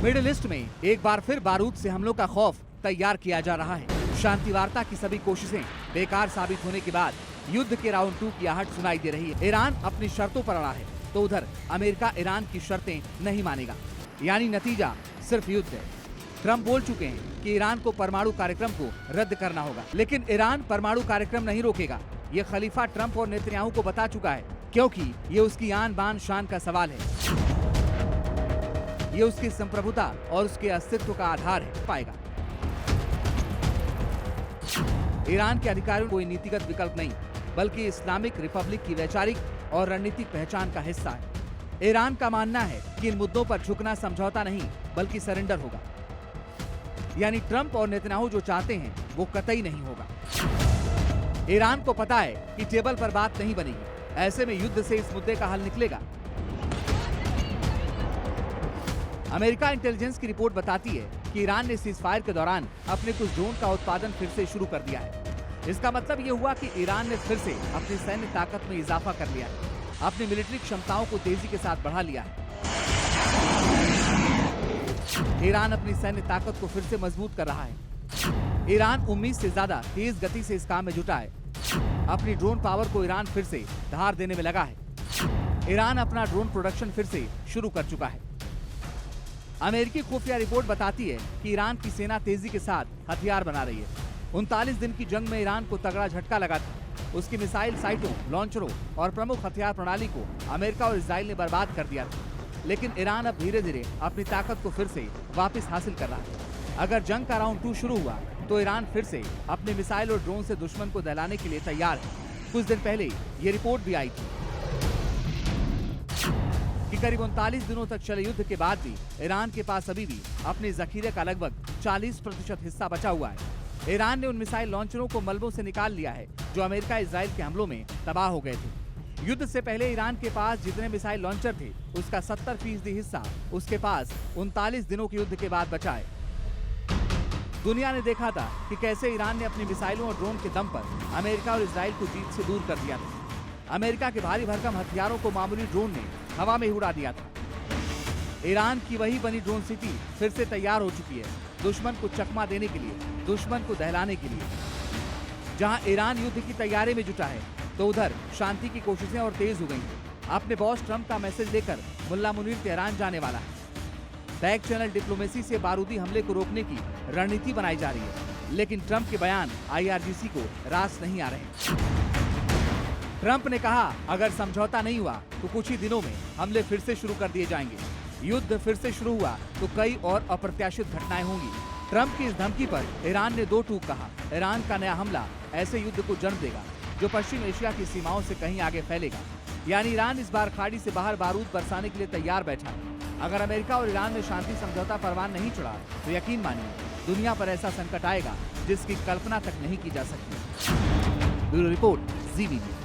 Middle east में एक बार फिर बारूद से हमलों का खौफ तैयार किया जा रहा है। शांति वार्ता की सभी कोशिशें बेकार साबित होने के बाद युद्ध के राउंड 2 की आहट सुनाई दे रही है। ईरान अपनी शर्तों पर अड़ा है तो उधर अमेरिका ईरान की शर्तें नहीं मानेगा, यानी नतीजा सिर्फ युद्ध है। ट्रंप बोल चुके हैं कि ईरान को परमाणु कार्यक्रम को रद्द करना होगा, लेकिन ईरान परमाणु कार्यक्रम नहीं रोकेगा। ये खलीफा ट्रंप और नेतन्याहू को बता चुका है, क्योंकि ये उसकी आन बान शान का सवाल है। ये उसकी संप्रभुता और उसके अस्तित्व का आधार है पाएगा। ईरान के अधिकारियों कोई नीतिगत विकल्प नहीं, बल्कि इस्लामिक रिपब्लिक की वैचारिक और रणनीतिक पहचान का हिस्सा है। ईरान का मानना है कि इन मुद्दों पर झुकना समझौता नहीं बल्कि सरेंडर होगा, यानी ट्रंप और नेतन्याहू जो चाहते हैं वो कतई नहीं होगा। ईरान को पता है कि टेबल पर बात नहीं बनेगी, ऐसे में युद्ध से इस मुद्दे का हल निकलेगा। अमेरिका इंटेलिजेंस की रिपोर्ट बताती है कि ईरान ने सीजफायर के दौरान अपने कुछ ड्रोन का उत्पादन फिर से शुरू कर दिया है। इसका मतलब ये हुआ कि ईरान ने फिर से अपनी सैन्य ताकत में इजाफा कर लिया है, अपनी मिलिट्री क्षमताओं को तेजी के साथ बढ़ा लिया है। ईरान अपनी सैन्य ताकत को फिर से मजबूत कर रहा है। ईरान उम्मीद से ज्यादा तेज गति से इस काम में जुटा है। अपनी ड्रोन पावर को ईरान फिर से धार देने में लगा है। ईरान अपना ड्रोन प्रोडक्शन फिर से शुरू कर चुका है। अमेरिकी खुफिया रिपोर्ट बताती है कि ईरान की सेना तेजी के साथ हथियार बना रही है। 39 दिन की जंग में ईरान को तगड़ा झटका लगा था। उसकी मिसाइल साइटों, लॉन्चरों और प्रमुख हथियार प्रणाली को अमेरिका और इजराइल ने बर्बाद कर दिया था। लेकिन ईरान अब धीरे धीरे अपनी ताकत को फिर से वापस हासिल कर रहा है। अगर जंग का राउंड 2 शुरू हुआ तो ईरान फिर से अपने मिसाइल और ड्रोन से दुश्मन को दहलाने के लिए तैयार है। कुछ दिन पहले ये रिपोर्ट भी आई थी कि करीब 39 दिनों तक चले युद्ध के बाद भी ईरान के पास अभी भी अपने जखीरे का लगभग 40% हिस्सा बचा हुआ है। ईरान ने उन मिसाइल लॉन्चरों को मलबों से निकाल लिया है जो अमेरिका इजराइल के हमलों में तबाह हो गए थे। युद्ध से पहले ईरान के पास जितने मिसाइल लॉन्चर थे उसका 70% हिस्सा उसके पास 39 दिनों के युद्ध के बाद बचा है। दुनिया ने देखा था कि कैसे ईरान ने अपनी मिसाइलों और ड्रोन के दम पर अमेरिका और इजराइल को जीत से दूर कर दिया था। अमेरिका के भारी भरकम हथियारों को मामूली ड्रोन ने हवा में उड़ा दिया था। ईरान की वही बनी ड्रोन सिटी फिर से तैयार हो चुकी है, दुश्मन को चकमा देने के लिए, दुश्मन को दहलाने के लिए। जहां ईरान युद्ध की तैयारी में जुटा है तो उधर शांति की कोशिशें और तेज हो गई हैं। अपने बॉस ट्रंप का मैसेज लेकर मुल्ला मुनीर तेहरान जाने वाला है। बैक चैनल डिप्लोमेसी से बारूदी हमले को रोकने की रणनीति बनाई जा रही है, लेकिन ट्रंप के बयान IRGC को रास नहीं आ रहे। ट्रंप ने कहा अगर समझौता नहीं हुआ तो कुछ ही दिनों में हमले फिर से शुरू कर दिए जाएंगे। युद्ध फिर से शुरू हुआ तो कई और अप्रत्याशित घटनाएं होंगी। ट्रंप की इस धमकी पर ईरान ने दो टूक कहा। ईरान का नया हमला ऐसे युद्ध को जन्म देगा जो पश्चिम एशिया की सीमाओं से कहीं आगे फैलेगा। यानी ईरान इस बार खाड़ी से बाहर बारूद बरसाने के लिए तैयार बैठा है। अगर अमेरिका और ईरान में शांति समझौता परवान नहीं चढ़ा तो यकीन मानिए दुनिया पर ऐसा संकट आएगा जिसकी कल्पना तक नहीं की जा सकती। Bureau report, ZBB।